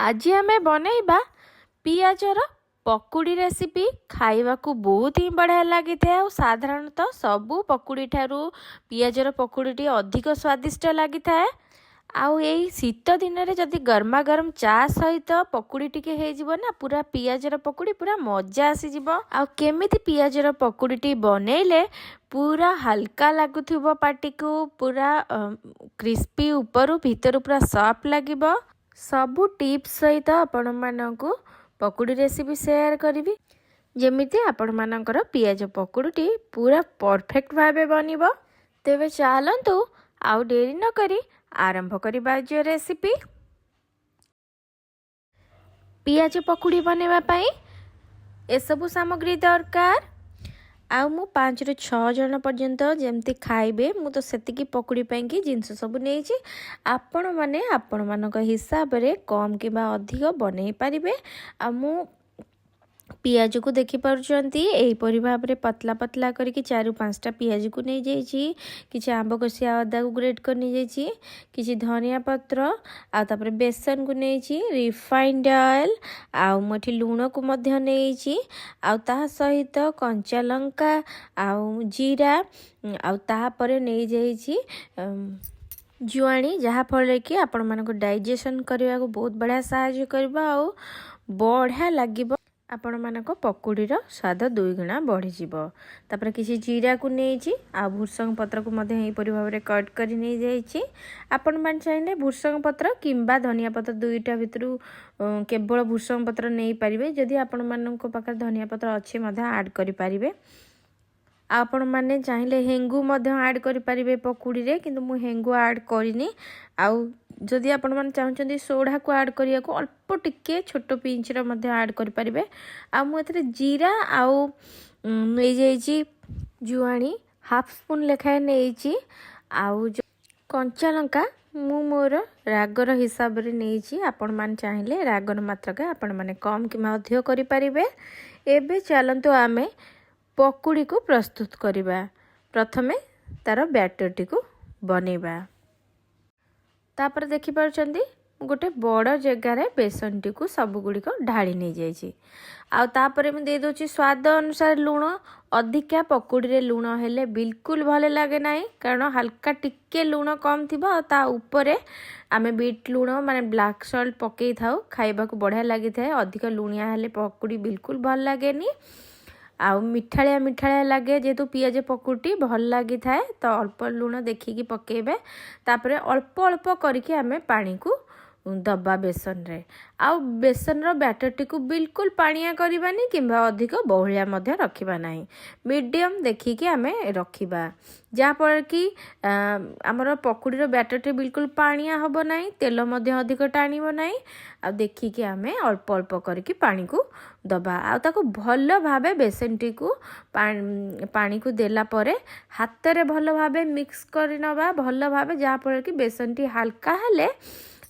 आज आमे बनैबा पियाजर पकुड़ी रेसिपी। खाइबाकू बहुत ही बढ़िया लगी था। साधारणतः सबू पकुड़ी ठारू पियाजर पकुड़ी अधिक स्वादिष्ट लगी था। आउ यही शीत दिन में जदि गर्मा गर्म चा सहित पकुड़ी टिके हो ना, पूरा पियाजर पकुड़ी पूरा मजा आसीज। आउ केमिति पियाजर पकुड़ी बनैले पूरा हल्का लगुथिबो, पाटी को पूरा क्रिस्पी ऊपर भीतर पूरा सॉफ्ट लगिबो। सबू टिप्स सहित आपण मानकू पकुड़ी रेसिपी शेयर करी, जेमिति आपण मानकर पियाज पकुड़ी पूरा परफेक्ट भावे बनिबो। तेबे चलंतु आउ डेरी न करी आरंभ करिबा जो रेसिपी। पियाज पकुड़ी बनेबा पई ए सबु सामग्री दरकार। आउ मु 5 ରୁ 6 जन पर्यंत जेमती खाइबे मु तो सेतिकी पकुड़ी पैंकी जिनस सब नहीं। आपण माने आपण मानक हिसाब रे कम किबा अधिक बनै पारिबे। आ मु पियाज को देखि पारुचंती एहीपरि भाव में पतला पतला करके 4 ରୁ 5टा पियाज को नहीं जाइछि। किछि आंब कसिया अदा को ग्रेट कर नहीं जाइछि, किछि धनिया पत्र आ तापर बेसन को नहीं, रिफाइंड ऑयल आउ मठी लूण को मध्य नहीं, आउ ता सहित कंचा लंका आउ जीरा आउ ता परे नहीं जाइछि जुआणी, जहाँ फल कि आपण मानको डाइजेशन करने को बहुत बढ़िया सहायता करबा। आउ बढ़िया लागिबो, आपण मानक पकुड़ीर स्वाद 2 गुणा बढ़ी जीवो। तापर किसी जीरा को नहीं आ भूसंग पत्र को मध्य एहीपरि भाव में कट करी नहीं जाइछि। आपण मान चाहिए भूसंग पत्र किंबा धनिया पत्र दुईटा भितरु केवल भूसंग पत्र नहीं पारिबे। जदि आपण मानक पाखर धनिया पत्र अच्छे मध्य ऐड करि पारिबे। आपण माने चाहिए हेंगू मध्य ऐड करि पारिबे पकुड़ी रे, किंतु मु हेंगू ऐड करिनी। आउ जदि आपण माने चाहुचंदी सोडा को ऐड करिया को अल्प टिके छोटो पिंच रो मध्य ऐड करि पारिबे। आ मु एथरे जीरा आउ नै जाइछि जुआणी हाफ स्पून लेखाए नैछि। आउ कंचा लंका मु मोर रागर हिसाब रे नैछि। आपण मान चाहिए रागर मात्रा आपण माने कम किमा अधिक करि पारिबे। एबे चलंतु आमे पकुड़ी को प्रस्तुत करिबा। प्रथमे तार बैटर टी को बनेबा। तापर देखि पारुचंदी गोटे बड़ जगार बेसन टी को सब गुड़िक ढाली नहीं जाइए। आउ तापर मैं दे दोची स्वाद अनुसार लूण। अधिका पकुड़ी रे लूण हेले बिल्कुल भले लगे नहीं, कारण हल्का टिके लूण कम थिबा। ता ऊपर आमे बीट लूण माने ब्लैक सॉल्ट पकई थाउ, खाइबा को बढ़िया लगी थाए। अधिक लुणिया हेले पकुड़ी बिल्कुल भल लागेनी। आउ मिठालिया मिठालिया लगे, जेहेतु पियाज पकुड़ी भल लगी थाए तो अल्प लूण देखिकी पकेबे। तापरे अल्प अल्प करके आमे पानी को दबा बेसन रे। आउ बेसन रो बैटर टी को बिल्कुल पानिया करबानी किंबा अधिक बहुलिया मध्य रखिबा नाही, मीडियम देखिकी आमे रखिबा। जहाँ पर कि आमर पकुड़ी रो बैटर टी बिल्कुल पानिया हबो नाही, तेल मध्य अधिक टाणिबो नाही। आ देखिकी आमे अल्प अल्प करके पानी को दबा। आ ताको भल भाबे बेसन टी को पानी को देला परे हाथ रे भल भाबे मिक्स करि नबा भल भाबे, जहाँ पर कि बेसन टी हल्का हेले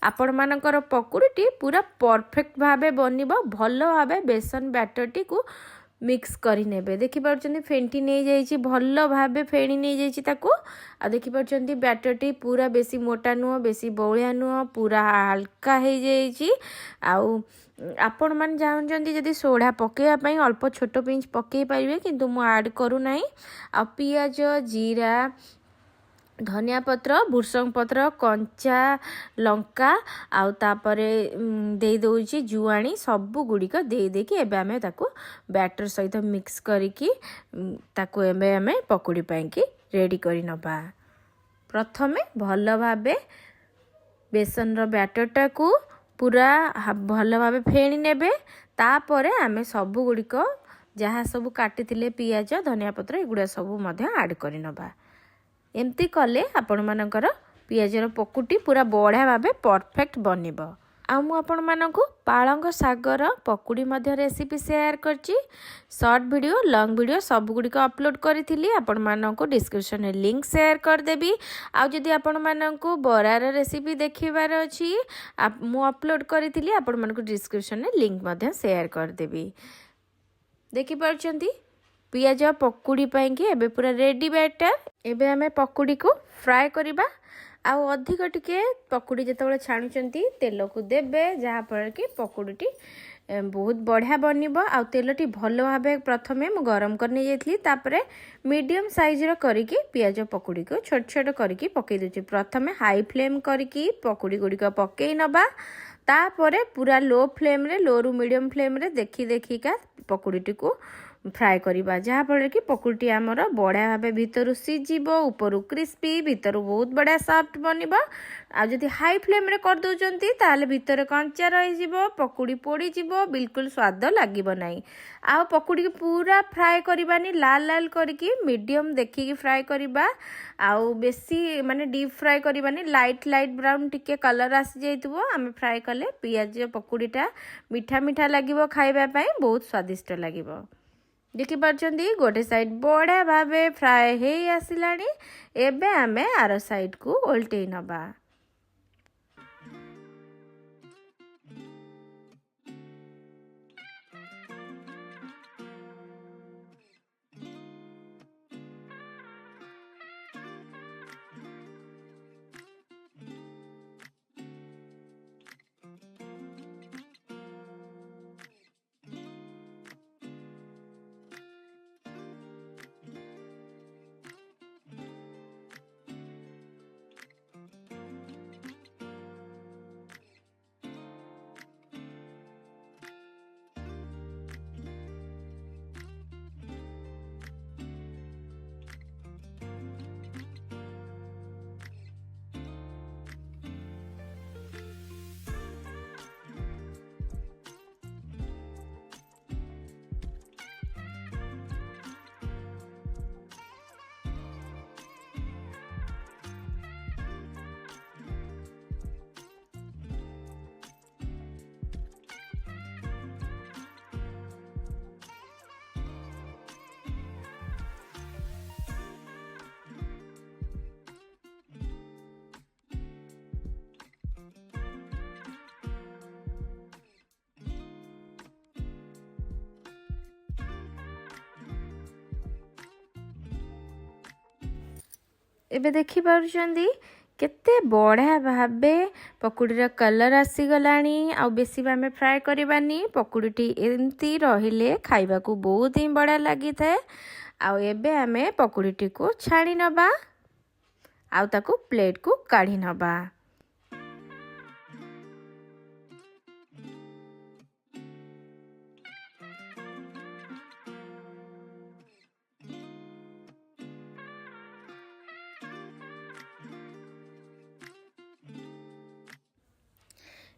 आपण मानकर पकुड़ी पूरा परफेक्ट भावे बनिबो। भल भावे बेसन बैटर टी को मिक्स करी नेबे। देखि पारुचंदी फेंटी नहीं जाइछि, भल भावे फेणी नहीं जाइछि ताको। आ देखि पारुचंदी बैटर टी पूरा बेसी मोटा नुह बेसी बौलिया नुह, पूरा हल्का हो जाइछि। आउ आपण मान चाहुचंदी जदि सोडा पकेया पई अल्प छोटो पिंच पकेई पारिबे, किंतु मु ऐड करू नाही। आ पियाज जीरा धनिया पत्र भूसंग पत्र कंचा लंका आउ तापरे दे दोची जुआणी सबु गुड़िक दे देकी एबे आमे ताको बैटर सहित मिक्स करिकी ताको एबे आमे पकुड़ी पैंकी रेडी करी नबा। प्रथमे भल भाबे बेसन रो बैटर टाको पूरा भल भाबे फेणी नेबे। तापरे आमे सबु गुड़िक जहाँ सबु काटी थिले पियाज धनिया पत्र एगुड़ा सबु मध्य ऐड करी नबा। एमती कले आपण मानकर पियाजर पकुड़ी पूरा बढ़िया भावे परफेक्ट बनिबो। आ मु आपण मानकु पालंग सागर पकुड़ी मध्य रेसिपी शेयर करची। शॉर्ट वीडियो लॉन्ग वीडियो सब गुड़िक अपलोड करी। आपण मानकु डिस्क्रिप्शन में लिंक शेयर कर देबी। आ जदि आपण मानकु बरार रेसिपी देखिबार अछि मु अपलोड करी, आपण मानकु डिस्क्रिप्शन में लिंक मध्य शेयर कर देबी। देखि पारचंती पियाज पकुड़ी पैंकी एबे पूरा रेडी बैटर। एबे हमें पकुड़ी को फ्राए करिबा। आउ अधिक टिके पकुड़ी जिते छाणुचंती तेल को देबे जहाँफल कि पकुड़ीटी बहुत बढ़िया बनब आउ तेलटी भल भाव प्रथमे मु गरम कर नहीं जाइली तापर मीडियम साइज करिकी पियाज पकुड़ी को छोट छोट करके पकई दूची। प्रथमे हाई फ्लेम करके पकुड़ी गुड़िक पकई नबा तापरे पूरा लो फ्लेम रे लो रु मीडियम फ्लेम रे देखी देखिका पकुड़ीटी को फ्राए करवा जहाँफल कि पकुड़ी आमर बढ़िया भाव भितर सीझब ऊपर क्रिस्पी भितर बहुत बढ़िया सॉफ्ट बनब। आदि हाई फ्लेम रे कर दउचंती ताले भितर कंचा रही पकुड़ी पोड़ी जीव बिल्कुल स्वाद लगिब नहीं। आ पकुड़ी पूरा फ्राए करबानी लाल लाल करके मीडियम देखिकी फ्राए करबा आउ बेसी माने डीप फ्राए करबानी लाइट लाइट ब्राउन टिके कलर आसी जाइतबो आमे फ्राए कले पियाज पकुड़ीटा मीठा मीठा लागिब खाइबा पई बहुत स्वादिष्ट लागिब। देखि पार्छन्ती गोटे साइड बढ़िया भावे फ्राए हे आसिलानी एबे आमे आर साइड को ओल्टेई नबा। एबे देखि पारुचंदी केते बढ़िया भाबे पकुड़ीर कलर आसीगलानी आ बेसी आमे फ्राए करबानी पकुड़ीटी एमती रहिले खाइबा को बहुत ही बढ़िया लगी थाए। आ एबे आमे पकुड़ीटी को छाणी नबा आ ताको प्लेट को काढ़ी नबा।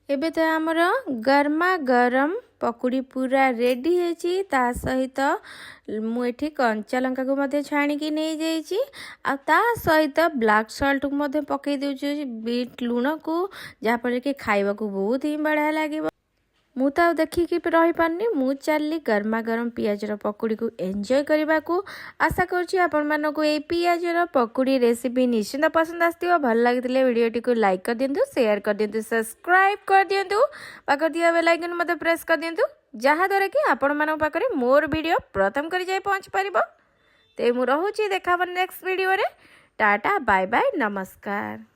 एबे तो आमर गरमा गरम पकुड़ी पूरा रेडी है ता सहित मुझे कंचा लंका को मध्य छाणिकी नहीं जाइए आ ता सहित ब्लैक सॉल्ट को मध्य पकई दूची बीट लुण को जहाँफल कि खाइबा को बहुत ही बढ़िया लगे। मु तो देखिकी रही पारनी मु चलली गरमा गरम पियाजर पकुड़ी को एंजॉय करने को आशा करुँची आपण मानक ये पियाजर पकुड़ी रेसिपी निश्चिंत पसंद आसो भल लगी वीडियोटी को लाइक कर दिंतु शेयर कर दिंतु सब्सक्राइब कर दिंतु पाखर दिया बेल आइकन मते प्रेस कर दिंतु जहाँद्वारा कि आपण मानक पाखरे मोर वीडियो प्रथम करी जाय पहुँच पारिबो। ते मु रहूची देखा नेक्स्ट वीडियो रे टाटा बाय बाय नमस्कार।